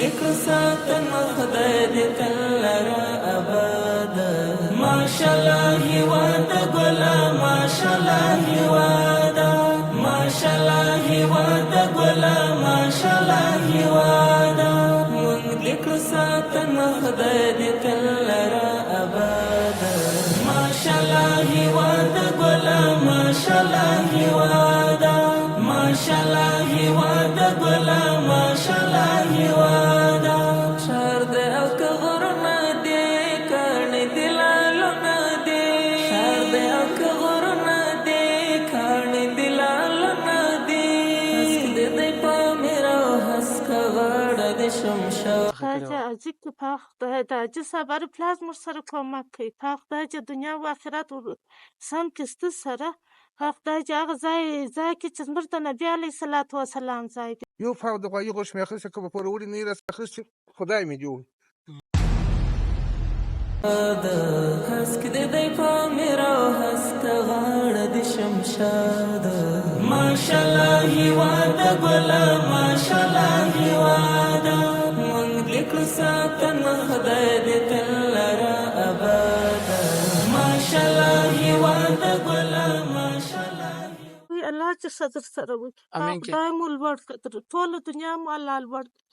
ذکر ساتنه خدای دې تل لره اباد. ماشاءالله هیواد ګله ماشاءالله هیواده، ماشاءالله هیواد ګله ماشاءالله هیواده. مونږ ذکر ساتنه خدای دې تل لره اباد. ماشاءالله هیواد ګله ماشاءالله هیواده، ماشاءالله هیواد ګله ماشاءالله هیواده. شهر د او که غرونه دي کاڼي دي لالونه دي، شهر د او که غرونه دي کاڼي دي لالونه دي. هسک د دی پامیر او هسکه غاړه د شمشاد. خدای عجیب که پاک خدای د عجیب صبر پلاس مر سره کمک کوي. پاک خدای چې دنیا و آخرت سم کسته سره پاک خدای چې هغه ځای کې چې زموږ د نبي علیه الصلاة وسلام ځای دی. یو پاو د غوایي غوښ مې اخیسته که به پوروړي نه یې راڅخه اخیستې خدای مې دې ووایي. هسک د دی پامیر او هسکه غاړه د شمشاد. ماشاءالله هیواد ګله ماشاءالله هیواده. مونږ ذکر ساتنه خدای دې تل لره اباده. ماشاءالله هیواد ګله ماشاءالله. وی الله چې صدر سره وکړي خدای مو لوړ کړي، ټوله دنیا مو الله لوړ کړي.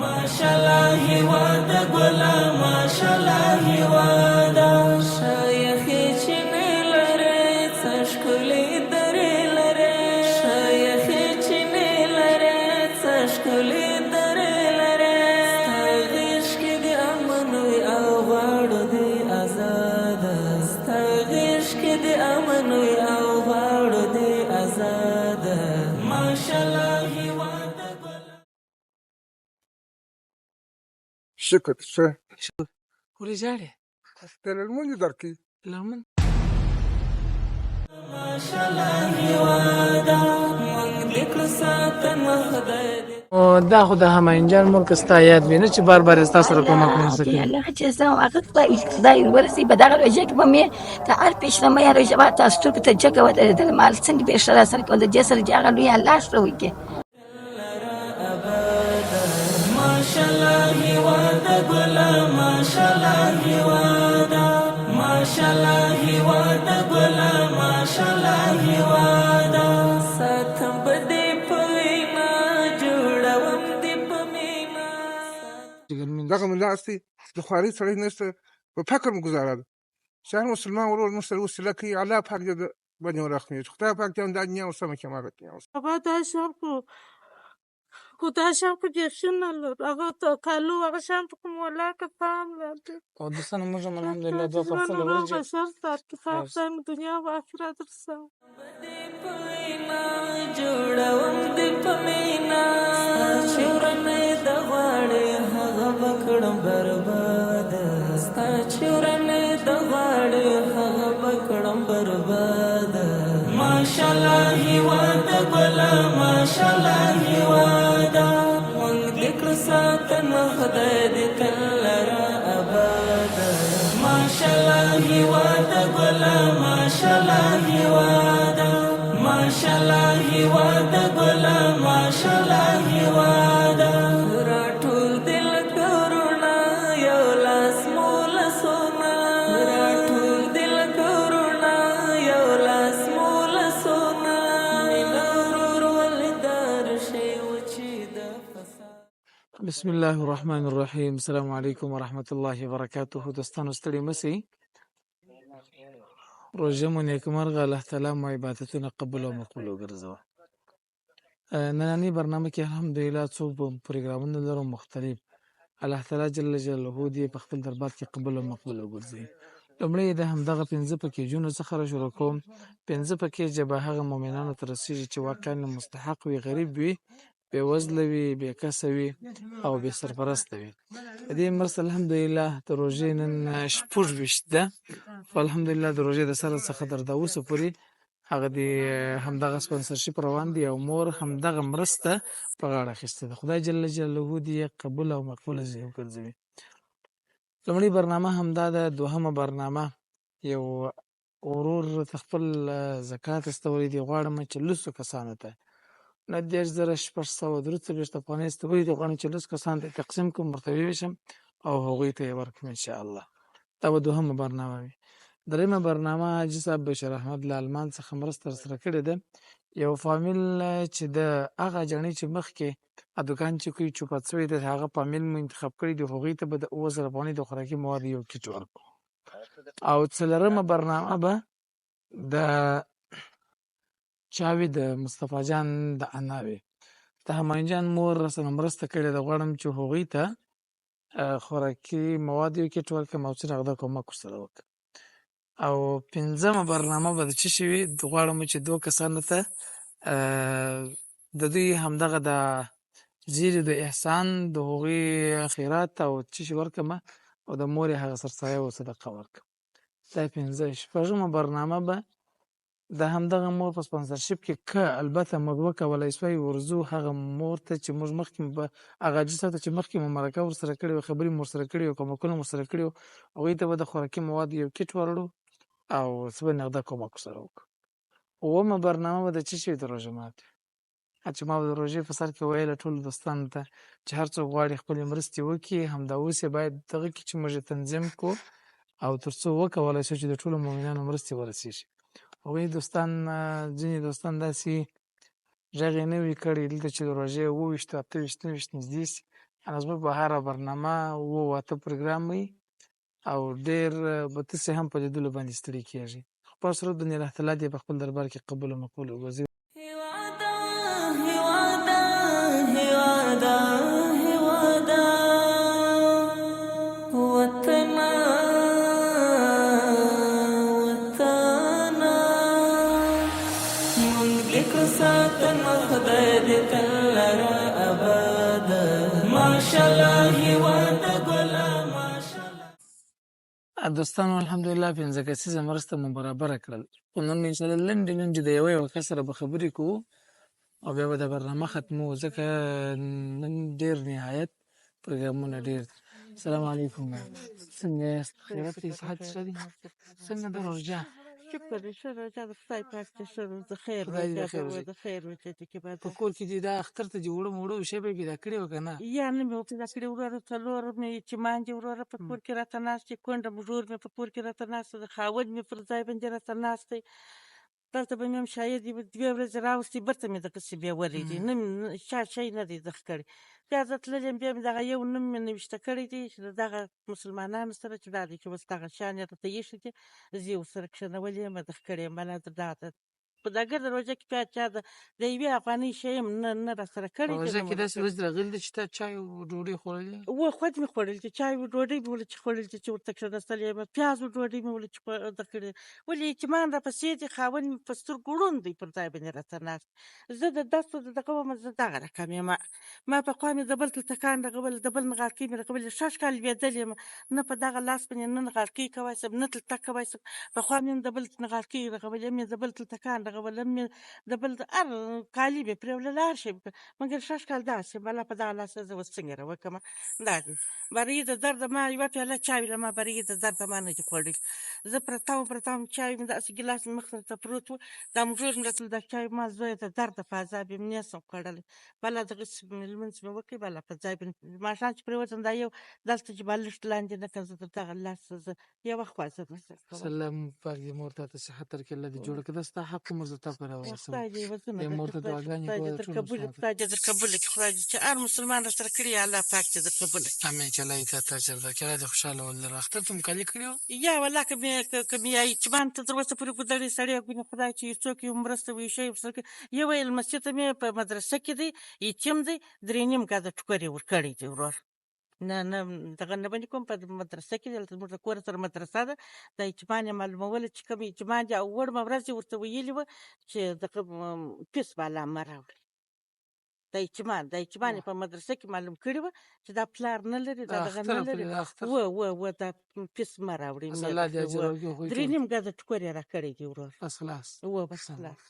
ماشاءالله هیواد ګله ماشاءالله هیواده. شایخې چینې لرې څه ښکلې درې لرې، شایخې چینې لرې څه ښکلې درې لرې. ستا غېږ کې د امن وي او غواړو دې ازاده، ستا غېږ کې د امن وي او غواړو دې ازاده. ماشاءالله هیواد شکر شه ولې ژاړې؟ ته لمونځ دې درکړي. لمن ماشاءالله هیواده. مونږ ذکر ساتنه خدای دې. دا خو د هماینجان ملک ستا یاد وي نه چې بار بار ستا سره کومک ونه کوي. الله چې زه هغه خدای ورسي په دغه روژه کې به مې ته هر پیشنمه یا روژه به تاسو ټول ته جګه ودرېدل مال څنګه به ښه راسره کول د جسر چې هغه لوی الله سره وکړي. ماشاءالله هیواد ګله ماشاءالله هیواده، ماشاءالله هیواد ګله ماشاءالله هیواده. ساتم به دې په وینا جوړوم دې په مینا. دغه ملاستې د خواري سړی نشته په فکر مو ګزاره ده. چې هر مسلمان ورور موږ سره وسیله کوي الله پاک دې باندې ورحمېږي. خدای پاک دې هم دا دنیا ورسمه کړي هماغه دنیا ورسمه. هغه دا شام خو دا شام خو بیخي نه لرو هغه کالو هغه شام ته خو مولا که پام لري. او دوستانو موږ هم الحمدلله دوه پرسله ورځې بشر سار کې پاک خدای مو دنیا و آخرت رسوي. دې په وینا جوړوم دې په مینا. ستا چې ورنه د غواړې هغه به کړم برباد، ستا چې ورنه د غواړې هغه به کړم برباد. ماشاءالله هیواد ګله ماشاءالله هیواده. مونږ ذکر ساتنه خدای دې تل لره اباده. ماشاءالله هیواد ګله ماشاءالله هیواده، ماشاءالله هیواد ګله ماشاءالله هیواده. راټول دې لکه وروڼه یو لاس مو لاسونه، راټول دې لکه وروڼه یو لاس مو لاسونه. مینه ورور ولې دار شی وچې د فساد. بسم الله الرحمن الرحیم. السلام علیکم ورحمت الله وبرکاته. دوستانو ستړي مسئ، روژه مو نیکمرغه، الله تعالی مو عبادتونه قبول او مقبول وګرځوه. نننۍ برنامه کې الحمدلله څو پروګرامونه لرو مختلف. الله تعالی جل جلاله دې په خپل دربار کې قبول او مقبول وګرځي. لومړی د همدغه 5 پکیجونو څخه را شروع کوم. 5 پکیج به هغه مؤمنانو ته رسیږي چې واقعا مستحق وي، غریب وي، بې وزله وي، بې کسه وي او بې سرپرسته وي. په دې مرسته الحمدلله د روژې نن 26 ده، خو الحمدلله د روژې د سر څخه تر دا اوسه پورې هغه د همدغه سپانسرشپ روان دی او مور همدغه مرسته په غاړه اخیستې ده. خدای جل جلاله دې قبول او مقبوله وګرځوي. لومړی برنامه همدا ده. دوهمه برنامه یو ورور ته خپل زکات استولی دی، غواړم چې لسو کسانو ته 9,643 افغانۍ استوي د افغانۍ چې 10 کسان ته تقسیم کوم ورته ویشم او هغوی ته یې ورکړم انشاءالله. دا به دوهمه برنامه وي. دریمه برنامه حاجي صاحب بشیر احمد له المان څخه مرسته راسره کړې ده. یو فامیل چې د هغه جڼۍ چې مخکې دکان چې کوي چوپات شوی دی هغه فامیل مو انتخاب کړي دي هغوی ته به د 2000 افغانۍ د خوراکي موادو یو کیټ ورکړو. او څلورمه برنامه به د چاوي د مصطفی جان د انا وي. د همایون جان مور راسره مرسته کړې ده. غواړم چې هغوی ته خوراکي مواد یو کیټ ورکړم او څه هغه کومک ورسره وکړم. او پنځمه برنامه به د څه شي وي غواړم چې 2 کسانو ته د دوی همدغه د زیري د احسان د هغوی خیرات او څه شي ورکړم او د مور یې هغه سرسایه او صدقه ورکړم. دا 15. شپږمه برنامه به د همدغه مور په سپانسرشپ کې که البته موږ وکولای سوای ورځو هغه مور ته چې موږ مخکې به هغه حاجي صاحب ته چې مخکې مو مرکه ورسره کړې وه خبرې مو ورسره کړې وه کومکونه مو ورسره کړي وو هغوی ته به د خوراکي موادو یو کیټ وروړو او څه به نغده کومک ورسره وکړو. اوومه برنامه به د څه شي د روژه ماتي چې ما به د روژې په سر کې ویله ټولو دوستانو ته چې هر څوک غواړي خپلې مرستې وکړي همدا اوس یې باید دغه کې چې موږ یې تنظیم کړو او تر څو وکولای شو چې د ټولو مؤمنانو مرستې ورسېږي. هغوی دوستان ځینې دوستان داسې غږ یې نه وي کړی دلته چې د روژې 28 28 29 نږدې شي زموږ به هره برنامه 8 پروګرام وي او ډېر به تاسې هم په لیدلو باندې ستړي کېږي. خپل سرود باندې الله تعالی دې په خپل دربار کې قبول او مقبول وګرځي. هیواده هیواده هیواده هیواده وطنه وطنه مونږ لیکو ساتنه خدای دې تل لره اباده ماشاءالله هیواده ګله ماشاءالله. دوستانو الحمدلله 15 کسیزه مرسته مو برابره کړل. خو نن انشاءالله لنډې د یوه کس سره به خبرې کوو او بیا به د برنامه ختمو ځکه نن ډېر نهایت پروګرامونه ډېر دي. السلام علیکم. څنګه یاست؟ خیریت دی؟ صحت ښه دی؟ څنګه ده روژه؟ شکر دی ښه روژه د خدای پاک ته ښه روژه خیر خدای دې د خیر وکړي وکړي. د خیر وکړي کې بعد په کور کې دې دا اختر ته دې وړه موړه شی به یې پیدا کړې وه که نه؟ یا نه مې پیدا کړې وروره څلور مې یتیمان دي وروره په کور کې راته ناست دي کونډه ورور مې په کور کې راته ناست دی خاوند مې پر ځای باندې راته ناست دی دلته به مې هم شاید 2 ورځې راوستي بیرته مې دغسې بیولې دي نه مې چا شی نه دی دغه کړی بیا زه تللې یم بیا مې دغه یو نوم مې نوشته کړی دی چې د دغه مسلمانانو سره چې دا دی چې اوس دغه شیان یې راته ایښي دي زه یې ورسره کښېنولې یم دغه کړې یم مانا دغه په دګر د روژه کې بیا چا د 1 افغانۍ شی هم نه راسره کړی په روژه کې داسې ورځې راغلي دي چې تا چای او ډوډۍ خوړلې؟ خود مې خوړلې دي چای او ډوډۍ مې ولې چې خوړلې دي چې ورته کښېنستلې یم پیاز او ډوډۍ مې ولې چې دغه کړې ولې یتیمان راپسې دي خاوند مې په سترګو ړوند دی پر ځای باندې راته ناست زه د دستو د دغه وم زه دغه رقم یم ما پخوا مې د بل تلتکان رغول د بل نغارکۍ مې رغولې 6 کال لوېدلې یم نه په دغه لاس باندې نه نغارکۍ کوی سم نه تلتک کوی سم پخوا مې د بل نغارکۍ رغولې مې د بل تلتکان رغولم مې د بل هر کالي مې پرېولل هر شی مګر 6 کال داسې بله په دغه لاس زه اوس څنګه راوکړمه دا دی برګې د درده ما یوه پیاله چای ویله ما برګې د درده ما نه دي خوړلي زه پرته وم چای مې داسې ګیلاس مې مخ ته پروت و دا موږور مې راته دا چای ما زویه د درده په عذاب یې نسم خوړلی بله دغسې لمونځ مې وکړې بله په ځای باندې ماښام چې پرېوتم دا یو دلته چې بالښت لاندې نه کړم زه د دغه لاس زه یوه خوا زه سلام پاک دې مور ته ته صحت درکړي الله دې جوړه کړه دا ستا حق عمر زه تا پرې راورسوم خدای دې وزونه دې مور ته دعاګانې کوه د ټولو مسلمانانو خدای دې در قبوله کړي خدای دې چې هر مسلمان راسره کړي الله پاک دې در قبوله کړي امین چې الله دې تا ته اجر درکړي الله دې خوشحاله ولره اختر ته مو کالي کړي وو یا والله که مې یتیمان ته تر اوسه پورې ګودړې سړی وګوري خدای چې یو څوک یو مرسته ویشي ورسره کوي یو یې لمسي ته مې په مدرسه کې دی یتیم دی 3.5 ګاده ټوکر یې ورکړی دی ورور نه دغه نه باندې کوم په مدرسه کې دلته زموږ د کور سره مدرسه ده د یتیمان یې معلوموله چې کوم یتیمان دي او وړمه ورځ یې ورته ویلي وه چې دغه فیس بالا مه راوړي د یتیمان یې په مدرسه کې معلوم کړي وه چې دا پلار نه لري دا دغه نه لري و دا فیس مه راوړي 3.5 ګاده ټوکر یې راکړی دی ورور بس خلاص بس خلاص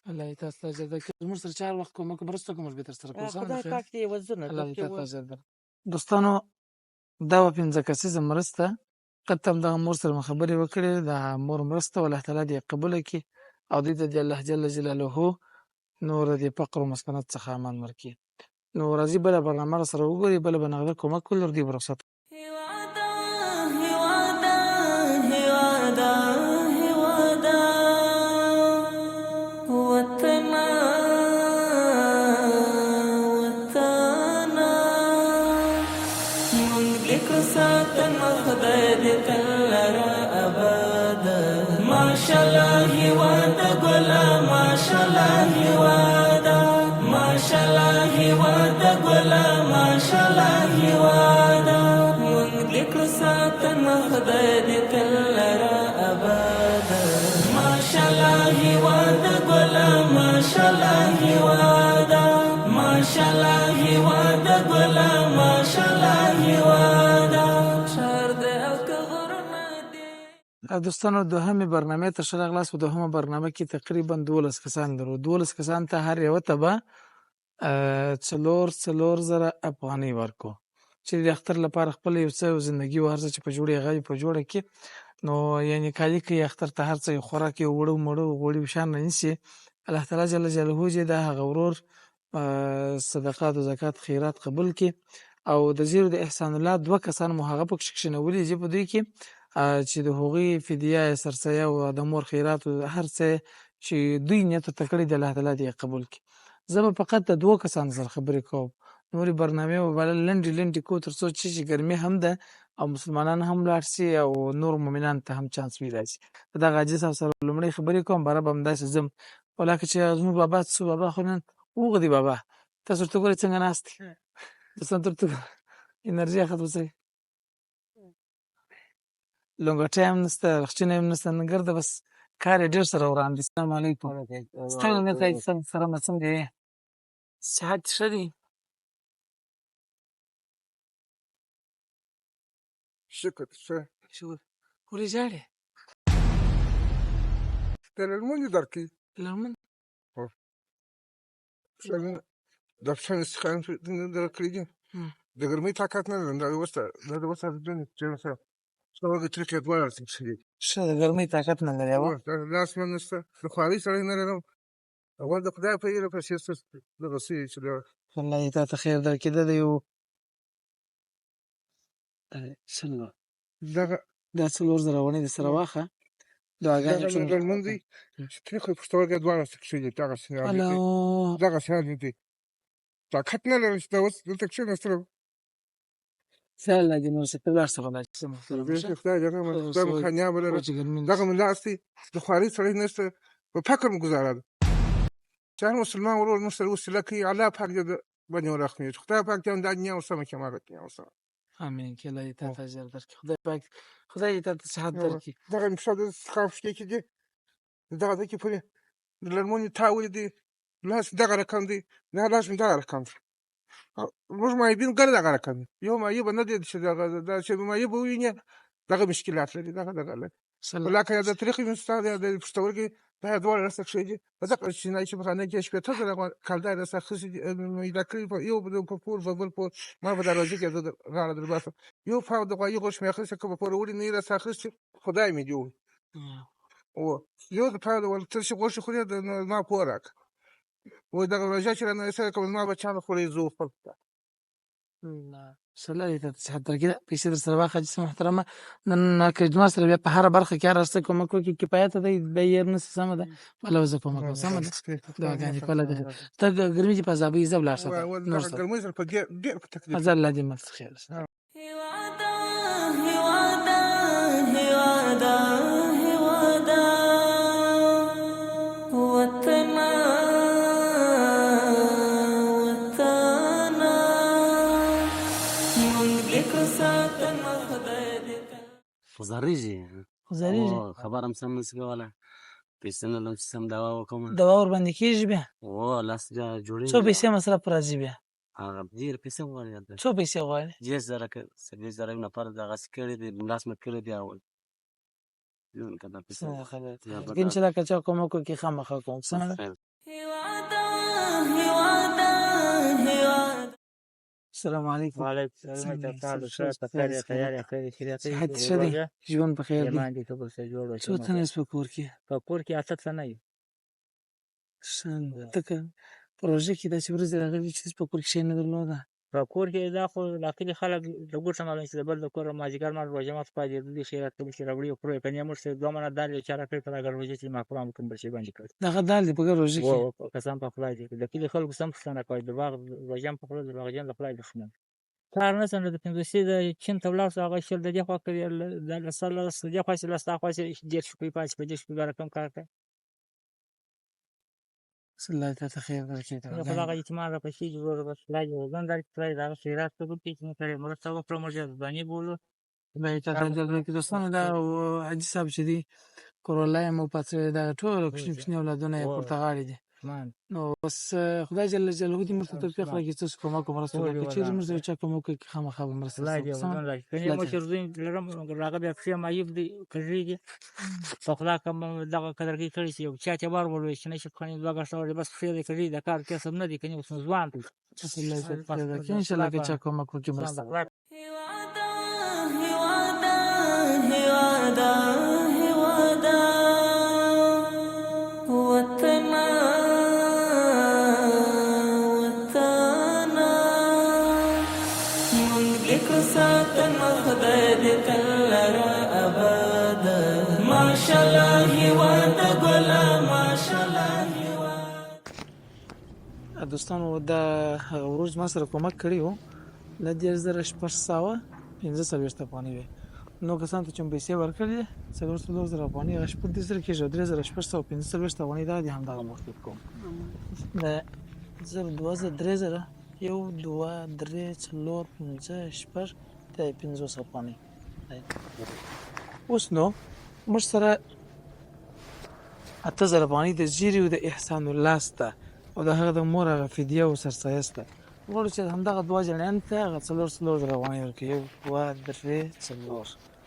الله دې تاسو ته اجر درکړي زموږ سره چې هر وخت کومک مرسته کوم به تر سره کوو خدای پاک دې وزونه الله دې تاسو ته اجر درکړي. دوستانو دا وه 15 کسیزه مرسته قد هم دغه مور سره مو خبرې وکړې د مور مرسته والله تعالی دې یې قبوله کړي او دوی ته دې الله جل جلاله نور د فقر او مسکنت څخه امان ورکړي. نو راځي بله برنامه سره وګوري، بله به نغده کومک ولر دی برخصت هوادا هوادا هوادا هوادا وطنا وطنا مونږ لیکو ساتنه خدای دې تل لره اباد. ماشاءالله هوادا ګله ماشاءالله هوادا ماشاءالله هوادا ګله ماشاءالله هوادا مونږ لیکو ساتنه خدای دې تل لره اباد. ماشاءالله هوادا ګله ماشاءالله هوادا ماشاءالله هوادا ګله ماشاءالله هوادا شهر دې او که غرونه دي. دوستانو دوهمې برنامه ته ښه راغلاست. په دوهمه برنامه کې تقریبا 12 کسان لرو. 12 کسان ته هر یوه ته به څلور زره افغانۍ ورکو چې د اختر لپاره خپل یو څه زندګي او هر څه چې په جوړه غوي په جوړه کې نو یعنی کالي کې اختر ته هر څه خوراک یو وړو مړو غوړي شان نه نشي. الله تعالی جل جلاله دې د هغه ورور صدقات او زکات خیرات قبول کړي. او د زیرو د احسان الله 2 کسان مو هغه پکې کښینولي چې په دوی کې چې د هغوی فدیه سرسایه او د مور خیرات او هر څه چې دوی نیت تکړه د الله تعالی دې قبول کړي. زه به فقط د 2 کسانو سره خبرې کوم. نورې برنامې به بله لنډې کو تر څو چې ګرمي هم ده او مسلمانان هم لاړ شي او نور مؤمنان ته هم چانس ویراشي. په دغه حاجي صاحب سره لومړی خبرې کوم، باره به همداسې ځم. ولاکه چې زموږ بابا څه بابا خو نن وغدي بابا تاسو ورته ګورئ څنګه ناست دي تاسو ورته انرژي ختمه شوې لونګټی هم نشته رخچینی هم نشته نګر ده بس کار یې ډېر سره وران دي. السلام علیکم. ستړی نه ځای سره مې څنګه یې صحت ښه دی؟ شکر ښه شکر. ولې ژاړې؟ د لړمون دي درکړي لړمن د پښتنو استخان درکړي دي د ګرمۍ طاقت نه لرم. دا اوس څه طریقې دواړه شي ښه د ګرمۍ طاقت نه لري. لاس مې نشته د خوارۍ سړی نه لرم. اول د خدای په ایره پسې دغه څه چې الله دې تا ته خیر درکړي. د یو څلور دغه دا 4 زره ونې د سره واخه دعاګانې لړمون دي چې طریقې پښتورګي دواړه کښې دي دغه شیان دي طاقت نه لرم چې دا اوس دلته کښېناستلم. سهل الله دې نور څه ته لاړ شه خدای چې خدای جانمه خدای مو کامیابه لره. دغه مې لاس دی د خوارۍ سړی نشته په فقر مو ګزاره ده چې هر مسلمان ورور موږ سره وسیله کوي. الله پاک دې باندې ورحمېږي. خدای پاک دې هم دا دنیا وسمه کړي هغه دنیا وسمه. امین که الله دې تا ته اجر درکړي. خدای پاک خدای دې تا ته صحت درکړي. دغه مې پښه د څښاک پښې کې دي دغه ده کې پورې د لړمون تا ولیدې لاس دغه رقم دی دا لاس مې دغه رقم دی. موږ معیبین ګر دغه رقم دی. یو معیبه نه دی چې دغه دا چې معیب ووینې دغه مشکلات لري دغه لري. ولاکه یا د طریقې مې ستا د پښتورګي دا دواړه راسته کښې دي په دغه چینایي چې په خانه کې 15 زره کلدار راسته اخیستي دي میده کړي یو په پور په بل پور ما په دروازې کې غاړه در باسم یو پاو د غوایي غوښې مې اخیستی که په پورولي نه یې راسته اخیستي خدای مې دې یو د پاو د ترشي غوښې خورې ما پور راکړه وایي دغه روژه چې رانه ایسته کوم زما بچیانو خورې زه خپل الله دې ته صحت درکړي. پیسې در سره واخله حاجي محترمه. نن که زما سره بیا په هره برخه کې هر څه کومک وکړي کفایته دی د یې نسي سمه ده ولا زه کومک کوم سمه ده دعاګانې کله ده ته ګرمي چې په عذابي زه ولاړ شه نور څه ګرمۍ سره په ډېر په تکلیف ازل الله دې مل خیر هوادا هوادا هوادا هوادا وطنا وطنا مونږ لیکو ساتنه خدای دې خزارېږي خبر هم سم نشي کولی پیسې نه لرم چې سم دوا وکړم دوا ورباندې کېږي بیا لاس جوړېږي څو پیسې مصرف راځي بیا هغه ډېرې پیسې غواړي څو پیسې غواړي 10,000 که 20,000 یو نفر دغسې کړي دي لاس مات کړي دي اول ګین چې دا که چا کومک وکړي خامخا کوم څه نه ده هوادا هوادا هوادا السلام علیکم وعلیکم السلام صحت ښه دی ژوند په خیر دی څو تنه یاست په کور کې 8 تنه یو ته که پروژه کې داسې ورځې راغلي چې هېڅ په کور کې شی نه درلوده؟ په کور کې دا خو د کلي خلک د ګوټه معلوم چې د بل د کور مازدیګر مهال روژه ماته پاتېدلي شي راکړي شي راوړي او خورو یې که نه یې موږ دوه منه دال یو چا راکړی په هغه روژه چې ما قرآن وکړم بل شی باندې کړ دغه دال دی په ګډ روژه کې قسم په خدای دی د کلي خلکو سم پوښتنه کوي درواغ روژه هم په خوله درواغجن د خدای دښمن کار نه څنډه د پنځوسي د چین ته ولاړ شو هغه شل د دې خوا کوي د لس د دې خوا چې لس دا خوا چې دېرش روپۍ پاتې په دېرش روپۍ رقم کار کوي الله تعالی خیر درکړي د خو دغه یتیمان راپسې دي ورور بس خدای دې وزن درکړي خدای د هغه خیرات وکړي چې موږ سره یې مرسته وکړه موږ یې ځواني بولو الله تعالی درکړي دوستانو دا حاجي صاحب چې دي کورولای مو پاتې دا ټول کوچني کوچني اولادونه یې پورته غاړي دي نو بس خدای جل جلاله دې موږ ته توفیق راکړي چې تاسو کومه مرسته وکړي چې موږ یو چا کوم کوي خامخا به مرسته خدای دې وزن درکړي کني مو چې زوی لرم هغه بیا پښې معیوب دي کړيږي په خدا کوم دغه قدرګي کړی چې یو چا ته بار ولوي چې نشي خاني دوه غاښه بس پښې دې کړی د کار کسب نه دي کني اوس ځوان دي الله تعالی ان شاء الله کې چا کوم کوي مرسته دوستانو دا ورځ ما سره کومک کړی و ل 10615 افغانۍ وي نو کسان ته چې پیسې ورکړي 4000 افغانۍ غشپور دي سره کې 3615 افغانۍ دا دي همدغه موقف کوم د 2030 یو 2 3 4 5 6 500 افغانۍ اوس نو موږ سره 8000 افغانۍ د زیری او د احسان الله سته او د هغه د مور هغه فدیه او سرسایه سته غواړو چې همدغه دوه جنیان ته هغه 4000 افغانۍ ورکړي یو 2 3 4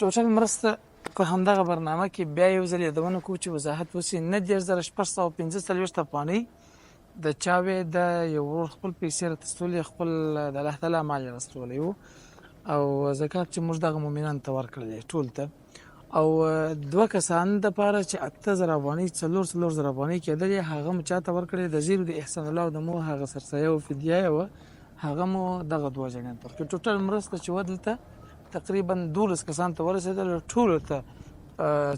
ټوټل مرسته په همدغه برنامه کې بیا یو ځل یادونه کوو چې وضاحت وشي 9615 افغانۍ د چاوې د یو خپل پیسې راستولې خپل د الله تعالی مال راستولې او زکات چې موږ دغه مؤمنان ته ورکړل ټول ته او دوه کسان د پاره چې 8000 افغانۍ 4000 افغانۍ کېدل هغه مو چاته ورکړل د زیرو د احسان الله او د مو هغه سرسایه او فدیه او هغه مو دغه دوه جنان ته ټوټل مرسته چې ودلته تقریبا 12 کسان ته ورسېدل ټول ته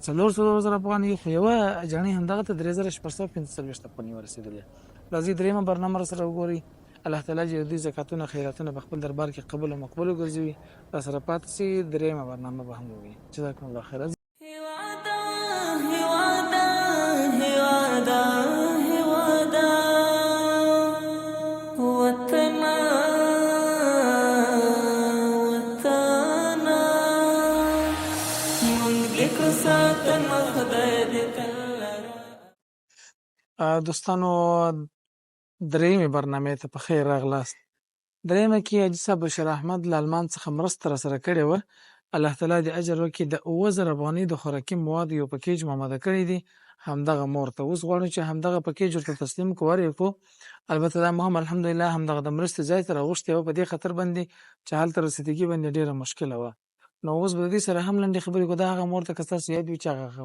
4000 افغانۍ خو یو جنې همدغه ته 3615 افغانۍ ورسېدل لازم دریمه برنامه سره وګوري الله تعالی دې دې زکاتونه خیراتونه په خپل دربار کې قبول او مقبول وګرځوي سره پاتې سي دریمه برنامه به هم وي جزاکم الله خیر دوستانو درېمې برنامه ته په خیر راغلاست درېمه کې حاجي صاحب بشیر احمد لالمان څخه مرسته را سره کړې و الله تعالی دې اجر ورکړي د 9000 افغانۍ د خوراکي مواد یو پکیج ماماده کړی دي همدغه مور ته اوس غواړم چې همدغه پکیج ورته تسلیم کوو البته دا مهم الحمدلله همدغه د مرستې ځای ته راغوښتې و په دې خطر باندې چې هلته رسیدګي باندې ډیره مشکله وه نو اوس به دې سره هم لنډې خبرې کوو د هغه مور ته که ستاسو یاد وي چې هغه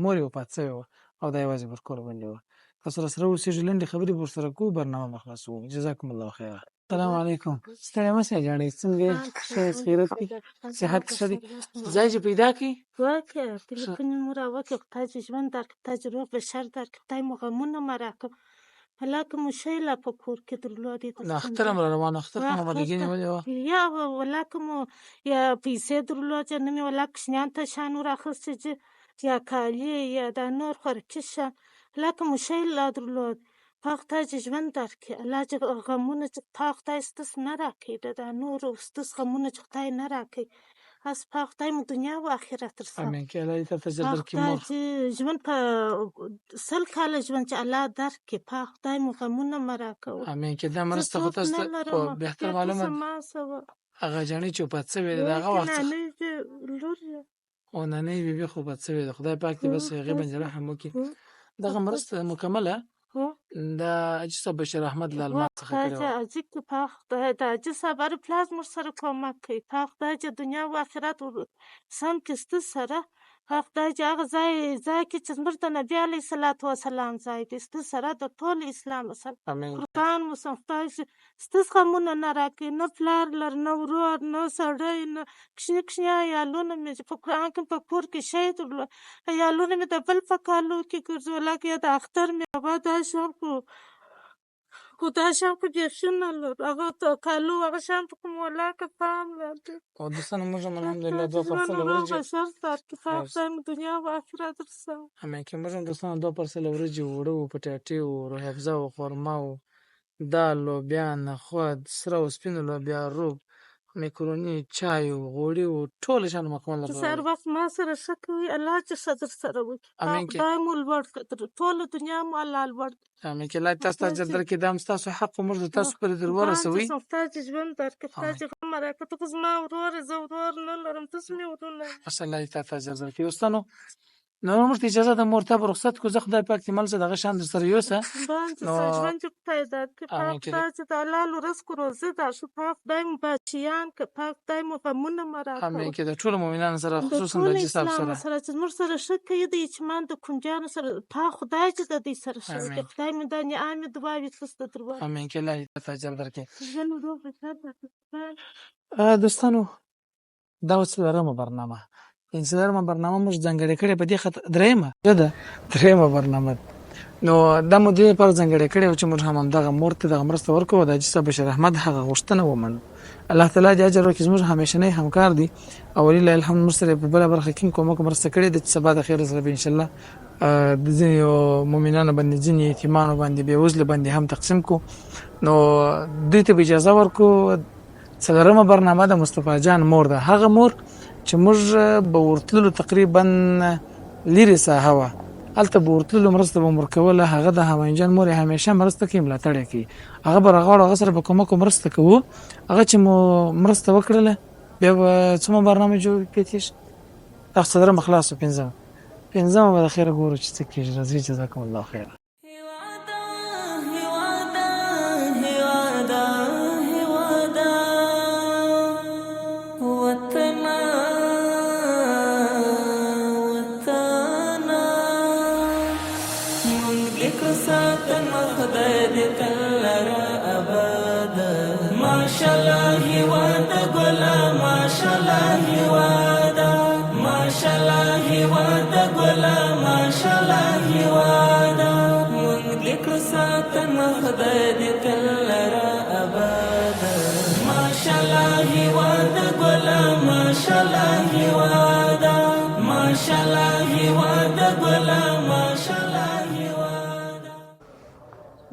مور یې وفات شوې وه او دا یوازې پر کور باندې وه تاسو سره اوسېږئ لنډې خبرې به ورسره کوو برنامه به خلاصوو جزاکم الله خیره السلام علیکم ستړی مه شئ جانې څنګه یې ښه یاست خیرت کې صحت ښه دی ځای چې پیدا کړي وکړه تلیفون مو راوکړه خدای دې ژوند درکړي خدای دې روغ بشر درکړي خدای مو غمونه مه راکړه هلاکه مو شی لا په کور کې درلودې نه اختر هم را روان اختر ته مو لګي نیولې وه یا ولاکه مو یا پیسې درلودې نه مې ولا کوچنیان ته شیان ور اخیستې یا کالي یا دا نور خوراکي شیان هلاکه مو شی لا درلود په خدای دې ژوند درکړي الله دې غمونه چې تا خدای ستاسو نه راکړي دا نور ستاسو غمونه چې خدای نه راکړي اس په خدای مو دنیا او آخرت رسوي امين کې الله دې تجر درکړي مور ژوند په 100 کاله ژوند چې الله درکړي په خدای مو غمونه مه راکوه امين کې دا مرسته خو تاسو په بهتر معلومات هغه جانې چې پات څه ویل دغه وخت او نه نه بي خو پات څه ویل خدای پاک دې بس هغه باندې رحم وکړي دغه مرسته مکمله دا حاجي صاحب بشیر احمد له الماس څخه خدای کړې چې وه. عجیب کې پاک خدای د حاجي صاحب هر پلاس موږ سره کومک کوي پاک خدای چې دنیا او آخرت سم کې سته سره پاک خدای چې هغه ځای کې چې زموږ د نبي علیه صلات وسلام ځای دی سته سره د ټول اسلام سره امین قربان مو سم خدای چې سته غمونه نه راکړي نه پلار لر نه ورور نه سړی نه کښني کښني عیالونه مې چې په قرآن کې په کور کې شهید وړل عیالونه مې د بل په کالو کې ګرځول یا د اختر مې ابا دا شام خو دا شام خو بیخي نه لرو هغه کالو هغه شام ته خو مو ولاکه پام لري او دوستانو موږ هم الحمدلله 2 پرسله وریجې بشر سر کې پاک خدای مو دنیا او آخرت رسوي همین که موږ هم دوستانو 2 پرسله وریجې اوړه وو پټاټې وو روح افزا وو خرما وو دال لوبیا نخود سره او سپینو لوبیا روب میکروني چای وو غوړي وو ټول شان مکمل چې سهار وخت ما سره ښه کوي الله چې ښه درسره وکړي امین کې خدای مو لوړ کړي ټوله دنیا مو الله لوړ کړي همین که الله تاسو ته اجر درکړي دا هم ستاسو حق خو موږ د تاسو پورې در ورسوي خدای چې ژوند درکړي خدای چې غم راکړي ته خو زما ورور یې زه ورور نه لرم تاسو مې ورونه یې بس الله تاسو ته اجر درکړي دوستانو نو موږ ته اجازه ده مور ته به رخصت کړو زه خدای پاک دې مل څه دغه شان در سره یوسه باندې نو ژوند چې خدای درکړي امین پاک کې خدای چې د حلال رزق روزي دا شو پاک خدای مو بچیان که پاک خدای مو غمونه مه همین راکوي کې د ټولو مؤمنانو سره د خصوصا د ټول حاجي صاحب اسلام سره سره چې زموږ سره ښه کوي د یتیمان د کونجیانو سره پاک خدای چې د دوی سره ښه وکړي امین خدای مې دا نعمې دعاوې تاسو ته در وکړي همین کې الله تاسو ته اجر درکړي ژوند مو روغ بشر درکړي دوستانو دا اوس څلورمه برنامه څلورمه برنامه موږ ځانګړې کړې په دې خاطر درېیمه برنامه نو دا مو دې پر ځانګړې کړې چې موږ هم همدغه مور ته دغه مرسته ورکوو د حاجي صاحب بشیر احمد هغه غوښتنه ومنو الله تعالی دې اجر ورکړي زموږ همیشنی همکار دی او ولله الحمد موږ سره په بله برخه کې کومک مرسته کړې ده چې سبا د خیر سره به انشاءالله د ځینې مؤمنانو باندې ځینې یتیمانو باندې بېوزلو باندې هم تقسیم کو نو دوی ته به اجازه ورکو څلورمه برنامه د مصطفی جان مور ده هغه مور چې موږ به ورتللو تقریبا لرې ساحه وه هلته به ورتللو مرسته به مو ورکوله هغه د همایون جان مور یې همیشه مرسته کوي ملاتړ یې کوي هغه به راغواړو هغه سره به کومک او مرسته کوو هغه چې مو مرسته وکړله بیا به څومره برنامه جوړ کړي دا څلورمه خلاص وه پنځمه به د خیره ګورو چې څه کېږي راځئ جزاکم الله خیره ماشاءالله هوادا ګلا ماشاءالله هوادا ماشاءالله هوادا ګلا ماشاءالله هوادا مونږ لیکو ساتن خدای دې تل را ابدا ماشاءالله هوادا ګلا ماشاءالله هوادا ماشاءالله هوادا ګلا ماشاءالله هوادا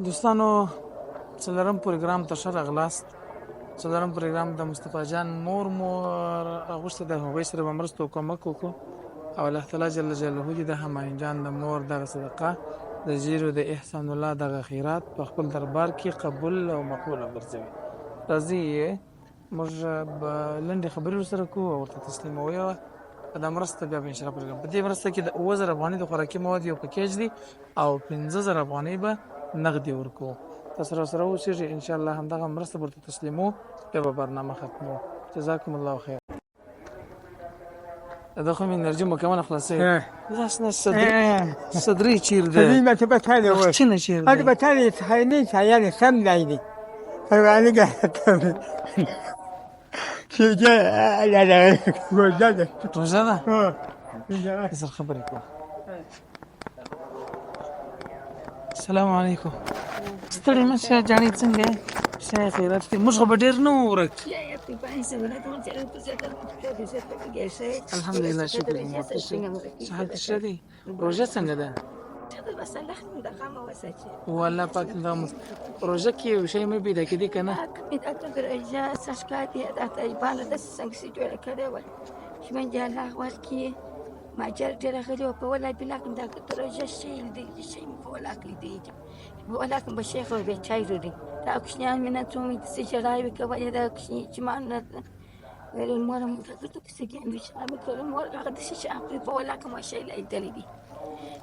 دوستانو څلورم پروګرام ته ښه راغلاست څلورم پروګرام د مصطفی جان مور مو راغوښته د هغوی سره به مرسته او کومک وکړو او الله تعالی جل جلاله دې د همایون جان د مور دغه صدقه د زیرو د احسان الله دغه خیرات په خپل دربار کې قبول او مقبول وګرځوي راځئ موږ به لنډې خبرې ورسره کوو او ورته تسلیموي دا مرسته بیا به انشاءالله پروګرام په دې مرسته کې د اووه افغانۍ د خوراکي مواد یو پکیج دی او 15,000 افغانۍ به نغدي ورکوو تاسو سره اوسېږئ انشاءالله همدغه مرسته ورته تسلیمو بیا به برنامه ختمو جزاکم الله خیر دا خو مې انرژي مکمله خلاصوي لاس نه صدري چیر ده صدري ما تبقى تالي هو چینه چیر هذا ده بتالي تخيلي سيالي سم دايدي فقالي قاعد شو جاء لا لا وزادة روژه ده ها زر خبرې کوه السلام علیکم ستړی مه شه جانې څنګه یې ښه خیرات دی موږ خو به ډېر نه وو ورک الحمدلله شکر صحت ښه دی روژه څنګه ده والله پاک دا روژه کې یو شی مې پیدا کېدی که نه ماجر ډېره غلې وه په والله بالله کوم دا روژه شی لیدلی شی مې په والله لیدلی په والله کوم به شیخ به چای روړي دا کوچنیان مې نه څو مې داسې ژړاوې کولې دا کوچني یتیمان نه ویل مور مو ته ته څه کې اندې چې مې کول مور هغه د شي چې په ولا کوم شي لیدلې دي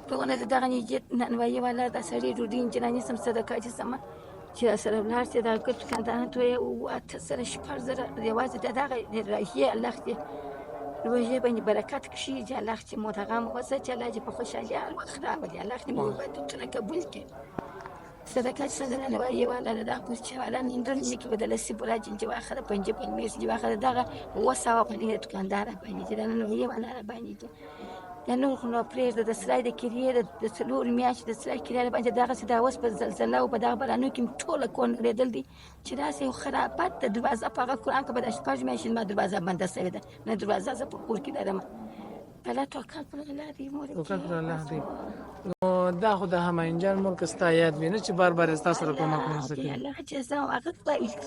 په ونه دغه نه جت نن وایي ولا د سړي ډوډۍ چې نه سم صدقه چې سم چې سره بلار چې دا کټ کاندانه ته او اته سره شپږ زره یوازې دغه راهي الله دې روزه باندې برکت کشي چې الله چې متغم وسه چې الله چې په خوشالي وخت راوړي الله دې مو عبادتونه قبول کړي صدقه صدقه نه وایي ولا دا خو چې ولا نندل چې بدل سي بولا چې واخره پنځه پنځه مېس چې واخره دغه وسه په دې دکاندار باندې چې نن وایي ولا باندې نو خو نو پرېږده د سرای د کریې د څلور میاشتې د سرای کریې باندې دغسې دا اوس په زلزله او په دغه بارانو کې ټوله کور نړېدل دي چې داسې یو خرابات د دروازه په هغه قرآن کې به دا شپږ میاشتې زما دروازه بنده شوې ده نه دروازه زه په کور کې لرم الله توکل پر الله دی مور توکل پر الله دی نو دا خو د هماینجان مور که ستا یاد وي نه چې بار بار ستا سره کومک ونسه کوي الله جزا او هغه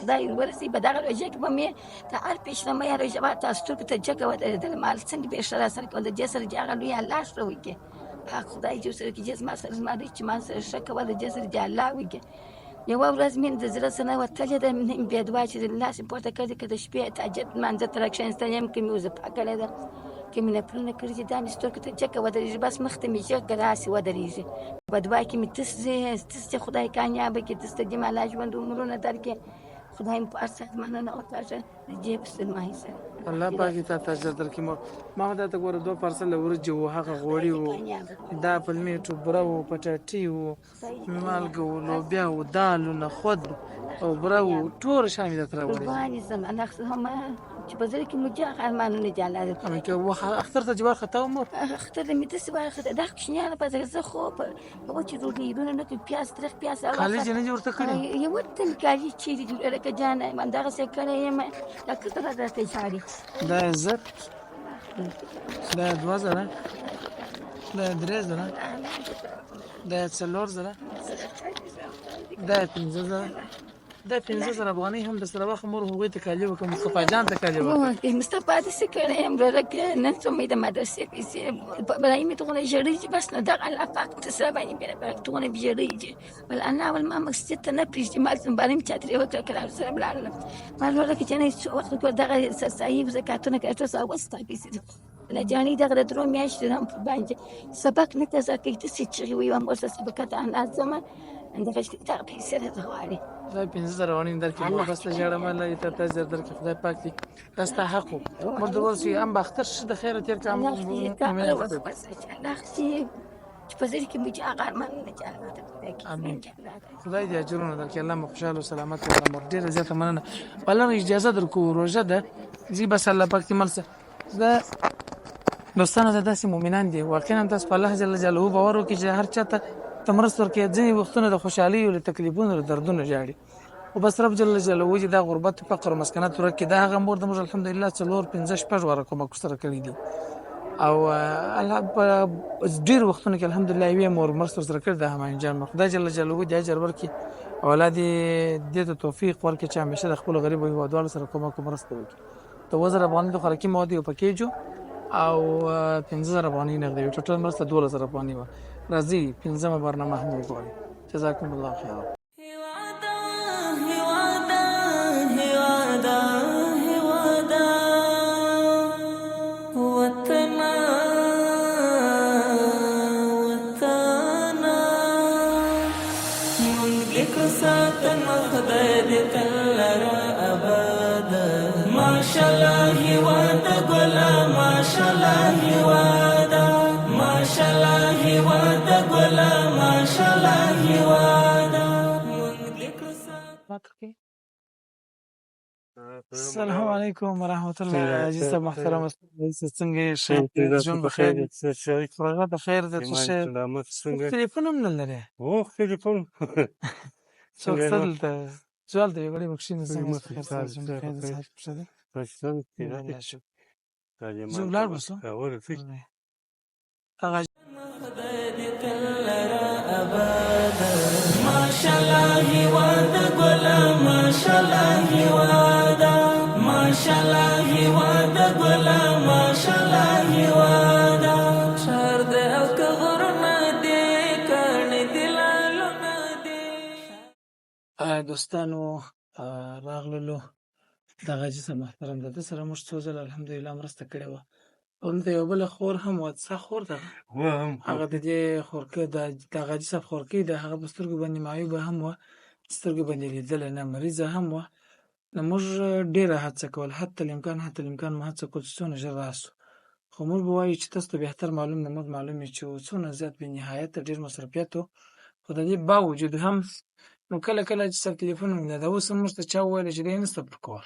خدای ورسي په دغه روژه کې به مې د هر پیشنمه یا روژه به تاسو ټول ته جګه ودرېدل مال څنګه به ښه راسره کول د جسر چې هغه لوی الله سره وکړي خدای جو سره کې جسم سره زما دی چې ما سره ښه کول د جسر چې الله وکړي یوه ورځ مې د زړه څه نه وتلې ده بیا دعا چې لاس یې پورته کړې که د شپې تهجد لمانځه ته راکښېنستل یم که مې وزه پاکلی ده که مې نفلونه کړي چې دا مې سترګو ته جګه ودرېږي بس مخ ته مې ژغ راسې ودرېږي په دعا کې مې تس چې خدای کامیابه کړي تس ته دې مالا ژوند عمرونه درکړي خدای مې په هر څه مننه وکړه د جیب سلمایي سره الله پاک دې تا ته اجر درکړي ما خو درته ګوره 2 پارسله وریجې وو هغه غوړي وو دا پلمې ټوبره وو پټاټي وو مالګه وو لوبیا وو دالونه خود او بره وو ټول شیان مې درته راوړي قرباني زم انا هم چې په زړه کې مې جاغ ارمانونه جاله همې که اختر ته چې وارخطا وه مور اختر مې داسې وارخطا دا کوچنیانه په زه خو په وچې ډوډۍ نه کوي پیاز ترخ پیاز کالج یې نه دي ورته کړي یو ورته مې کالج چیرې دي لکه جانه همدغسې کړی یم دا کتره راته ژاړي دا یې زر دا یې 2 زره دا یې 3 زره دا یې 4 زره دا یې 5 زره دا 5 زره افغانۍ هم درسره واخله مور هغوی ته کالي وکړه مصطفی جان ته کالي وکړه مصطفی داسې کړی یم وروره که نن څو مې د مدرسې پیسې برای مې دغونه ژړی چې بس نو دغه الله پاک ته سره باندې مې دغونه مې ژړی چې ول انا اول ما مسجد ته نه پرېږدي ما بارې مې چادرې وکړه که سره ولاړلم ما وروره که چې نه څو وخت دغه صحیح زکاتونه که ټول سره وستا پیسې له جانې دغه د 3 میاشتې هم باندې سبق نه تازه کوي داسې چغې ویل هم ورته سبقه ته ناظمه دغه دغه پیسې راته غواړي خدای 15 زره افغانۍ درکړي مور بس ته ژاړم الله دې تا ته اجر درکړي خدای پاک دې دا ستا حق و مور د ورسې هم به اختر شه د خیره تېر کړه الله چې په زړه کې مې چې هغه ارمانونه چې الله ته امین خدای دې اجرونه درکړي الله مو خوشحاله او سلامت وکړه مور ډېره زیاته مننه والله اجازه درکړو روژه ده ځي بس الله پاک دې مل شه زه دوستانو ته داسې مؤمنان دي واقعا هم تاسو په الله جل جلاله باور وکړئ چې هر چا ته ته مرسته ورکوې ځینې وختونه د خوشحالۍ او د تکلیفونو د دردونو ژاړي خو بس رب جل جلاله چې دا غربت فقر او مسکنت ورک کړي دا هغه مور د موږ الحمدلله 4 5 6 واره کومک سره کړي دي او الله په ډېر وختونو کې الحمدلله یوې مور مرسته سره کړې ده هماینجان خدای جل جلاله دې اجر ورکړي اولاد دې ته توفیق ورکړي چې همیشه د خپل غریب هیوادوالو سره کومک او مرسته وکړي ته 2000 افغانۍ د خوراکي موادو یو پکیج او 15000 افغانۍ نغدي ټوټل مرسته 12000 افغانۍ وه راځي 15مه برنامه هم وګورئ جزاکم الله خیرا ماشاءالله هیواد ګلا ماشاءالله هیوادا ماشاءالله هیواد ګلا ماشاءالله هیوادا السلام علیکم ورحمۃ اللہ عزیز محترم څنګه یې ژوند بخیر فراغت بخیر د څه ټلیفون هم نه لري او ټلیفون څو دلته سوال دی غړي مخشین څنګه پاکستان کې زولار بسو اول فيك ما شاء الله هیواد ګلا ما شاء الله هیوادا ما شاء الله هیواد ګلا ما شاء الله هیوادا شهر د او کغرنا دې کړي دلالو نه دې دوستانو راغلو دغه حاجي صاحب محترم د ده سره موږ څو ځله الحمدلله مرسته کړې وه. او دلته یوه بله خور هم وه، څه خور ده هغه د دې خورکۍ دغه حاجي صاحب خورکۍ ده، هغه په سترګو باندې معیوبه هم وه، سترګو باندې لیدلی نه، مریضه هم وه. نو موږ ډېره هڅه کول، حتی الامکان مو هڅه کول چې څونه ژر راسو. خو موږ به وایو چې تاسو ته بهتر معلوم د موږ معلوم وي چې څونه زیات بې نهایته ډېر مصروفیت و. خو د دې باوجود هم نو کله کله چې سر تلیفون مې دا اوس هم موږ ته چا وویل چې دی نسته پر کور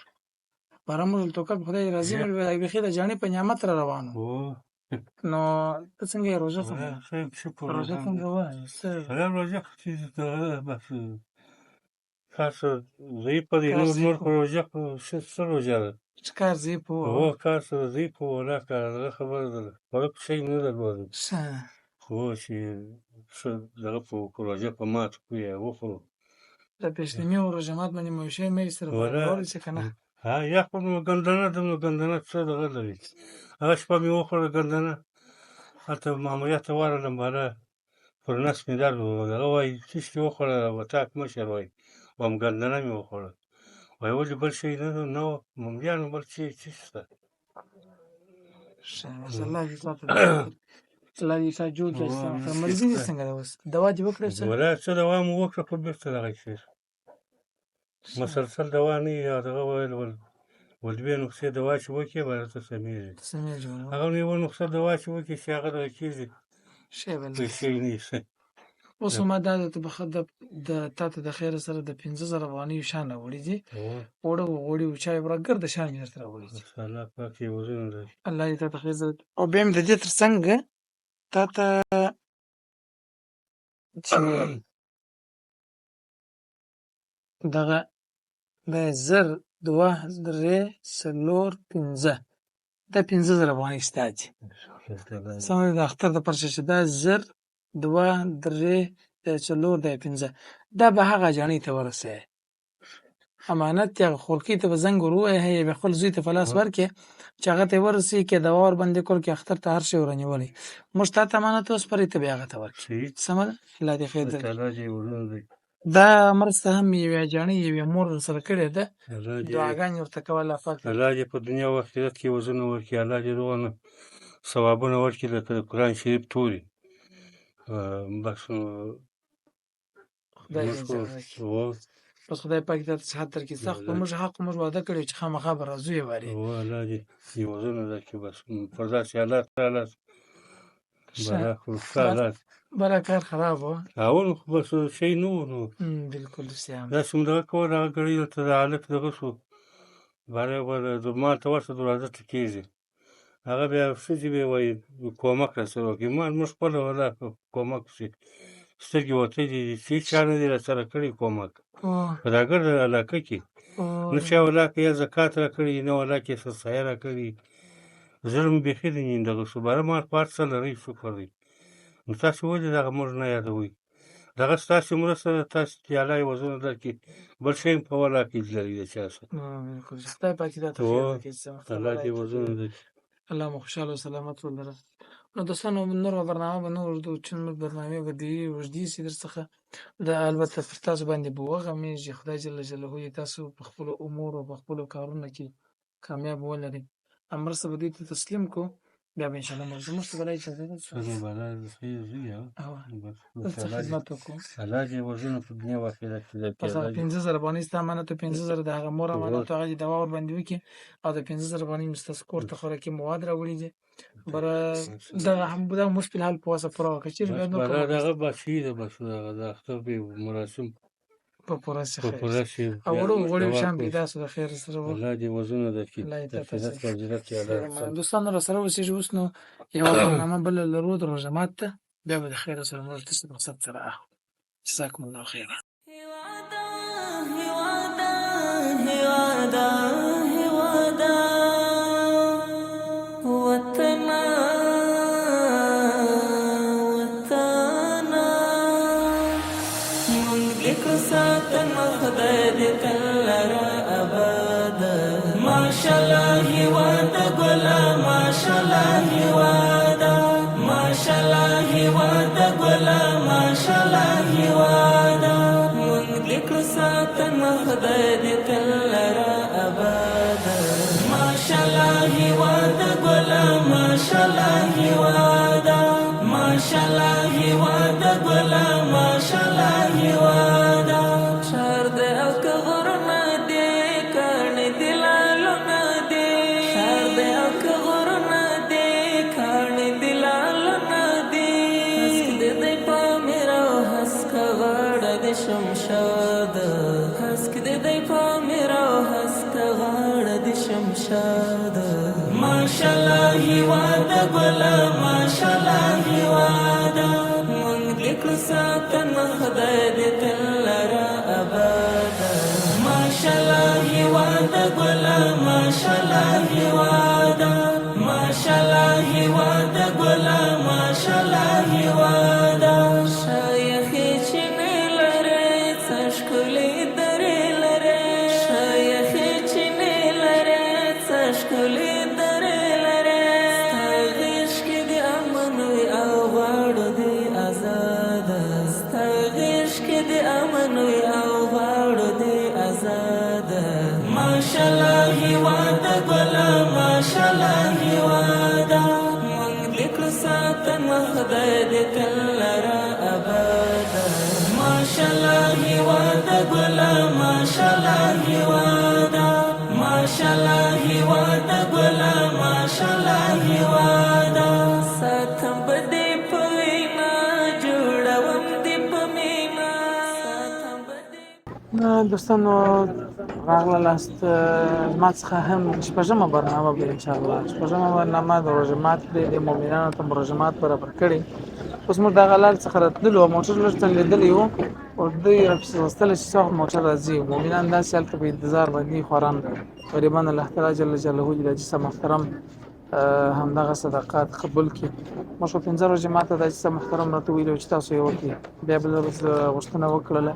باره موږ ورته وکړل په خدای راضي مړ وي بیخي د جاڼې په نعمت را روان وو. نو ته څنګه یې روژه څنګه روژه څنګه وایې څه روژه خو بس کار ضعیف دی نور خو روژه خو څه روژه ده چې کار ضعیف و هو کار سره ضعیف و ولا کار دغه خبره ده خوړه په شی نه درلودم خو چې څه دغه په روژه په ماتو خو یې وخورو د پیشتني و روژه مات باندې مو یو شی مې سره برابرولی چې که نه یخ به مو ګندنه ده نو ګندنه څه دغه لري هغه شپه مې وخوړه ګندنه هلته ماموریت ته ورغلم باره پر نس مې درد و هغه وایي څه شي وخوړه وطاق مشر وایي وایم ګندنه مې وخوړه وایي ولې بل شی نه و ممبیانو بل څه شته الله دې تا جوړ کړي مریضي دې څنګه ده اوس دوا دې وکړې ولا څه دوا مو وکړه خو بېرته دغه شي مسلسل دوا نه یا دغه ویل ول دوې نسخې دوا چې وکړې باید ته سمېږي هغه نو یوه نسخه دوا چې وکړې چې هغه دغه کېږي پیسې نیسي اوس ما دا د تا ته د خیره سره د 15,000 افغانیو شان راوړي دي اوړه و غوړي و چای وړه ګرده شان مې درته راوړي دي الله پاک یې وزرونه لري الله دې تا ته خیر او بیا مې د دې تر څنګ تا ته چې دغه د 1000 2 3 4 5 دا 15,000 افغانۍ ستا دي سمه د اختر د پرشه چې دا 1000 2 3 4 دا 15 دا به هغه جانۍ ته ورسوي امانت یا خورکۍ ته به زنګ ور ووهې به خپل زوی ته په لاس ورکړې چې هغه ته یې ورسوي کې دوا ورباندې کول کې اختر ته هر شی ورنیولی موږ تا ته امانت وسپارئ ته بیا هغه ته ورکړې سمه ده الله دې خیر درکړي دا مرسته هم یوې جانۍ یوې مور سره کړې ده دعاګانې ورته کوه الله پاک الله دې په دنیا او آخرت کې وزرونه ورکړي الله دې دغه ثوابونه ورکړي لکه د قرآن شریف توري بس خدای بس خدای پاک دې ته صحت درکړي سخت په موږ حق موږ وعده کړی چې خامخا به راځو یې وارې الله دې یې وزرونه درکړي بس پر داسې حالات حالات بله کار خراب و اول خو بس شی نه و نو بلکل سیام داسې مو دغه کول هغه ګړۍ ورته د هلک دغه شو باره به مال ته ورشه دروازه ته کېږي هغه بیا ښځې بیا وایي کومک راسره وکړي موږ خپله ولا کومک شي سترګې وتلې دي هېڅ چا نه دي راسره کړی کومک په دا ګرده علاقه کې نه چا ولاکه یا زکات را کړي نه ولاکه یې سرسایه را کړي زړه مې بیخي د دغه شو باره مال په هر څه لرئ شکر دی نو تاسې ولې دغه موږ نه یادوئ دغه ستاسې مرسته ده تاسې چې الله یې وزرونه درکړي بل شی هم په ولا کې لري د چا سره خدای پاک دې ته خیر درکړي الله دې وزرونه درکړي الله مو خوشحاله و سلامت ولره نو دوستانو نور برنامه به نور د چون برنامه به دی وجدي سي در څخه د البته پر تاسو باندې به وغمیږي خدای جل جلاله یې تاسو په خپل امور او په خپل کارونو کې کامیاب ولري امر څه به دې ته تسلیم کو بیا به ان شاء الله موږ څه بلای اجازه ده څه بلای زه څه خدمت وکړو الله دې وزرونه په دنیا او آخرت کې درکړي 15,000 باندې ستا امانت 15,000 د هغه مور امانت هغه دوا ور باندې وکي او د 15,000 باندې مستس کور ته خوراکي مواد راوړي دي بر دغه هم دا مشکل حل په واسه پروا کچیر به نو دغه بشي ده بس د اختر به مراسم په پوراسي خیر او وړو شام دې تاسو د خیر سره الله دې وزونه درکړي دوستانو را سره اوسېږي اوس نو یو برنامه بل لرو د روژه ته بیا به د خیر سره موږ تاسو مقصد سره اخلو جزاکم الله خیر ماشاءالله هیواد ګلا ماشاءالله هیوادا ماشاءالله هیواد ګلا ماشاءالله هیوادا مونږ لیکو ساتنه خدای دې تل را اباد ماشاءالله هیوادا ماشاءالله هیوادا ګلا ماشاءالله هیوادا شهر د او غرنا دی کړي دلالو ندی شهر د او غرنا دی کړي دلالو ندی هسک د پامیر او هسک غړ د شمشاد هسک د پامیر او هسک غړ د شمشاد ماشاءالله هیوادا ګلا ماشاءالله هیوادا مونږ دې کړو ساتن خدای دې تل را ابدا ماشاءالله هیوادا ګلا ماشاءالله هیوادا ماشاءالله هیوادا ګلا ماشاءالله هیوادا شایخې چې نه لرې څه ښکلې درې لرې شایخې چې نه لرې څه ښکلې ماشاءالله هیوادا ګلا ماشاءالله هیوادا مونږ دې کړو ساتن خدای دې تل را ابدا ماشاءالله هیوادا ګلا ماشاءالله هیوادا ماشاءالله هیوادا ګلا ماشاءالله هیوادا ساتم بدې په وینا جوړوم دې په مینا ساتم بدې دوستانو راغلاست ما څخه هم شپږمه برنامه به انشاءالله شپږمه برنامه د روژه ماتي د مؤمنانو ته روژه مات برابر کړي اوس موږ دغه لار څخه راتللو موټر لږ لیدلی وو او دوی راپسې غوښتل چې څه وخت موټر راځي مؤمنان داسې هلته په انتظار باندې خواران غریبان الله تعالی جل جلاله د جسم محترم همدغه صدقات قبول کړي موږ په پنځه روژې ماته د جسم محترم راته ویلي چې تاسو یې وکړئ بیا بله ورځ غوښتنه وکړله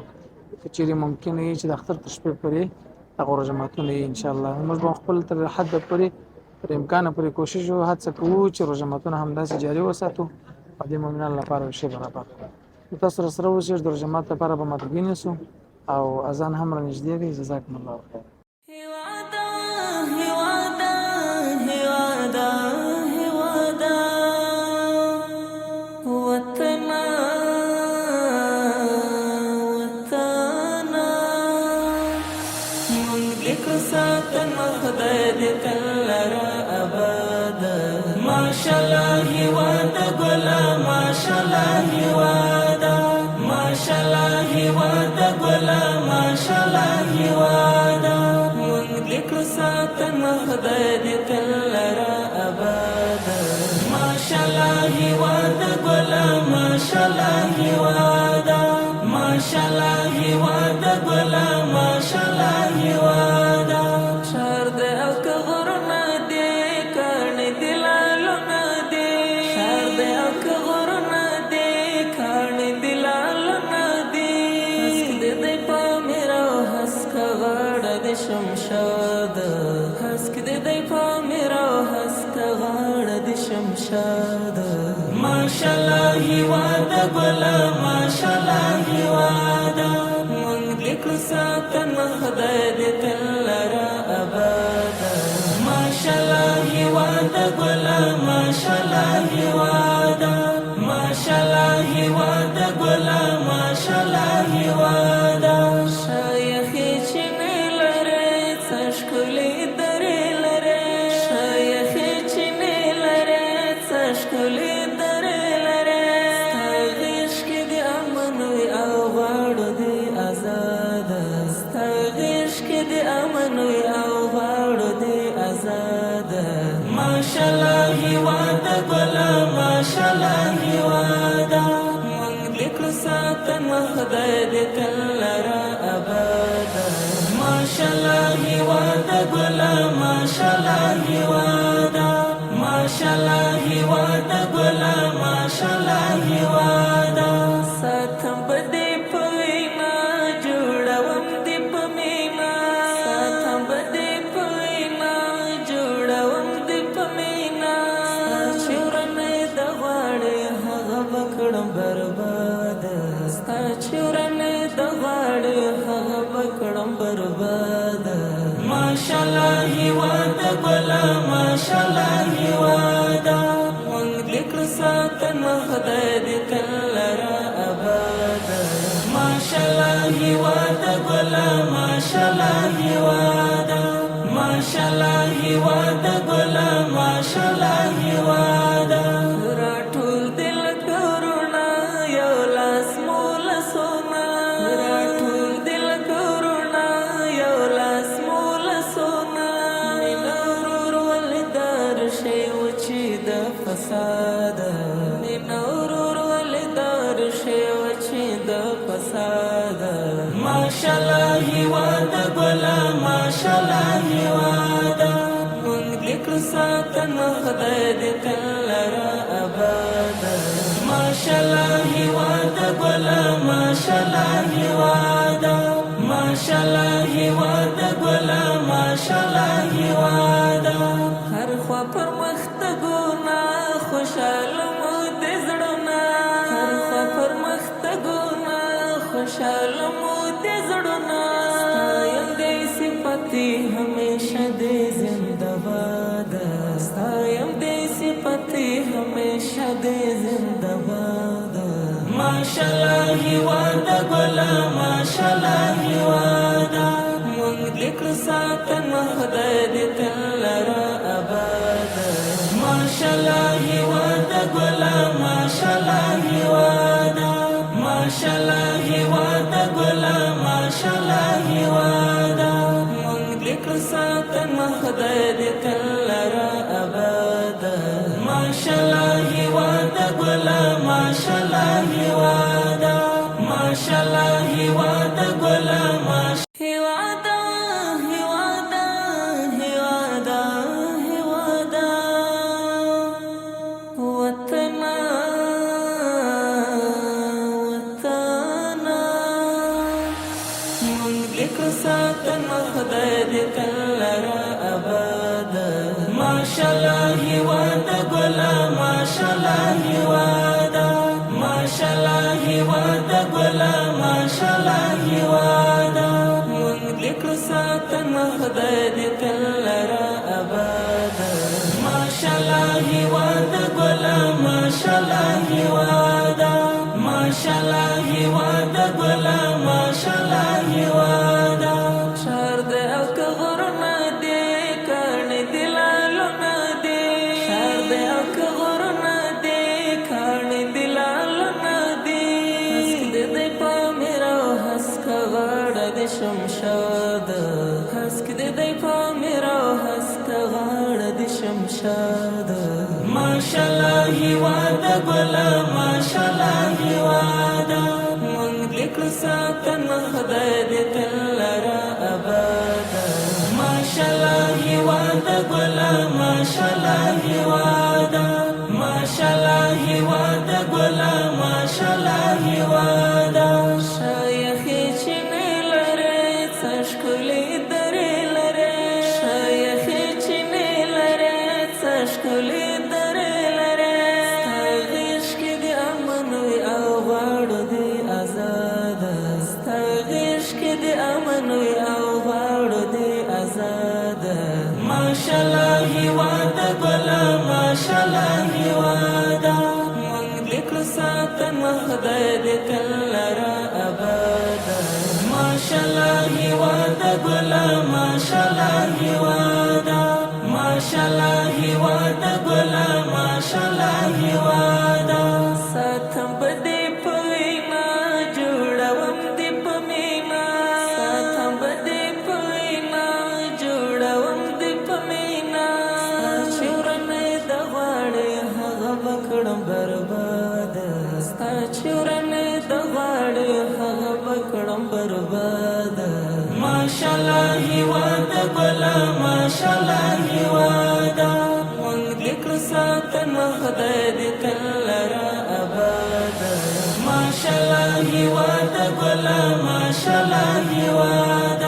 که چیرې ممکن وي چې د اختر تر شپې پورې هغه روژه ماتونه یې انشاءالله موږ به خپل تر حده پورې تر امکانه پورې کوشش او هڅه کوو چې روژه ماتونه همداسې جاري وساتو او د مؤمنانو لپاره یو شی برابر کړو تاسو راسره اوسئ د روژه مات لپاره به ماته نیسو او اذان هم را نږدې دی جزاکم الله خیر هیوادا هیوادا هیوادا هیوادا وطنا وطنا مونږ دې کړو ساتن خدای دې تل را ابدا ماشاءالله هیوادا ګلا ماشاءالله هیوادا ماشاءالله هیوادا ګلا ماشاءالله هیوادا مونږ دې کړو ساتن خدای دې تل را ابدا ماشاءالله هیوادا ګلا ماشاءالله هیوادا ماشاءالله هیوادا ګلا ماشاءالله هیوادا شهر د او غرنا دی کړي دلالو ندی شهر د او غرنا دی کړي دلالو ندی هسک دې پامیر او هسک غړ د شمشاد هسک دې پامیر او هسک غړ د شمشاد ماشاءالله هیوادا ګلا ماشاءالله هیوادا مونږ دې کړو ساتن خدای دې تل را ابدا ماشاءالله هیوادا ګلا ماشاءالله هیوادا ماشاءالله هیوادا ګلا ماشاءالله هیوادا شایخې چې نه لرې څه ښکلې درې لرې شایخې چې نه لرې څه ښکلې درې لرې ستا غېږ کې دې امن وي او غاړو دې ازاده ستا غېږ کې دې امن وي او غاړو دې ازاده ماشاءالله هیوادا ګلا ماشاءالله هیوادا مونږ دې کړو ساتن خدای دې تل را ابدا ماشاءالله هیوادا ګلا ماشاءالله هیوادا ماشاءالله هیوادا ګلا ماشاءالله هیوادا ساتم بدې په وینا جوړوم دې په مینا ساتم بدې په وینا جوړوم دې په مینا چې ورنه د غواړې هغه به کړم برباد ستا چې ورنه د غواړې هغه به کړم برباد ماشاءالله هیوادا ګلا ماشاءالله هیوادا خدای دې تل لره اباد ماشاءالله هیواد ګله ماشاءالله هیواد ماشاءالله هیواد ګله ماشاءالله هیواد راټول دل کرونا یو لاس مول سونا راټول دل کرونا یو لاس مول سونا نور ولدار شی وچی د فساد نور ولدار شی وچی د فساد ماشاءالله هیواد ګله ماشاءالله هیواد مونږ لیکو ساتن خدای دې تل لره اباد ماشاءالله هیواد ګله ماشاءالله هیواد ماشاءالله هیواد ګله ماشاءالله هیواد هر خوا پرمختګونه خوشاله مو دې زړونه هر خوا پرمختګونه خوشاله مو دې زړونه ستایم دې صفتي همیشه دې زنده باد ستایم دې صفتي همیشه دې زنده باد ماشاءالله هیواد ګله ماشاءالله هیواد مونږ لیکو ساتن خدای دې تل لره اباد ماشاءالله هیواد ګله ماشاءالله هیواد ماشاءالله هیواد ګله ماشاءالله هیواد مونږ لیکو ساتن خدای دې تل لره اباد ماشاءالله هیواد ګله ماشاءالله هیواد ماشاءالله هیواد ګله هیواد هیواد هیواد هیواد وطن وطن مونږ لیکو ساتن خدای دې تل لره اباد ماشاءالله هیواد ګله ماشاءالله هیواد ماشاءالله هیواد ګله ماشاءالله هیواد مونږ لیکو ساتن خدای دې تل لره اباد ماشاءالله هیواد ګله ماشاءالله هیواد ماشاءالله هیواد ګله ماشاءالله هیواد شهر دې او که غرونه دې کاڼي دې لالونه دې شهر دې او که غرونه دې کاڼي دې لالونه دې هسک دې دی پامیر او هسک غاړه دې شمشاد هسک دې دی پامیر او هسک غاړه دې شمشاد ماشاءالله هیواد ګله ماشاءالله هیواد مونږ لیکو ساتن خدای دې تل لره اباد ماشاءالله هیواد ګله ماشاءالله هیواد ماشاءالله هیواد ګله ماشاءالله هیواد شایخې چینې لرې څه ښکلې درې لرې شایخې چینې لرې څه ښکلې درې لرې ستا غېږ کې دې امن وي او غواړو دې ازاد ستا غېږ کې دې امن وي او غواړو دې ازاد ماشاءالله هیواد ګله ماشاءالله هیواد مونږ لیکو ساتن خدای دې تل لره اباد ماشاءالله هیواد ګله ماشاءالله هیواد ماشاءالله هیواد ګله ماشاءالله هیواد ساتم به دې په وینا جوړوم دې په مینا ساتم به دې په وینا جوړوم دې په مینا چې ورنه د غواړې هغه به کړم برباد ستا چې ورنه د غواړې هغه به کړم برباد ماشاءالله هیواد ګله ماشاءالله هیواد مونږ لیکو ساتن خدای دې تل لره اباد ماشاءالله هیواد ګله ماشاءالله هیواد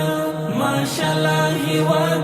ماشاءالله هیواد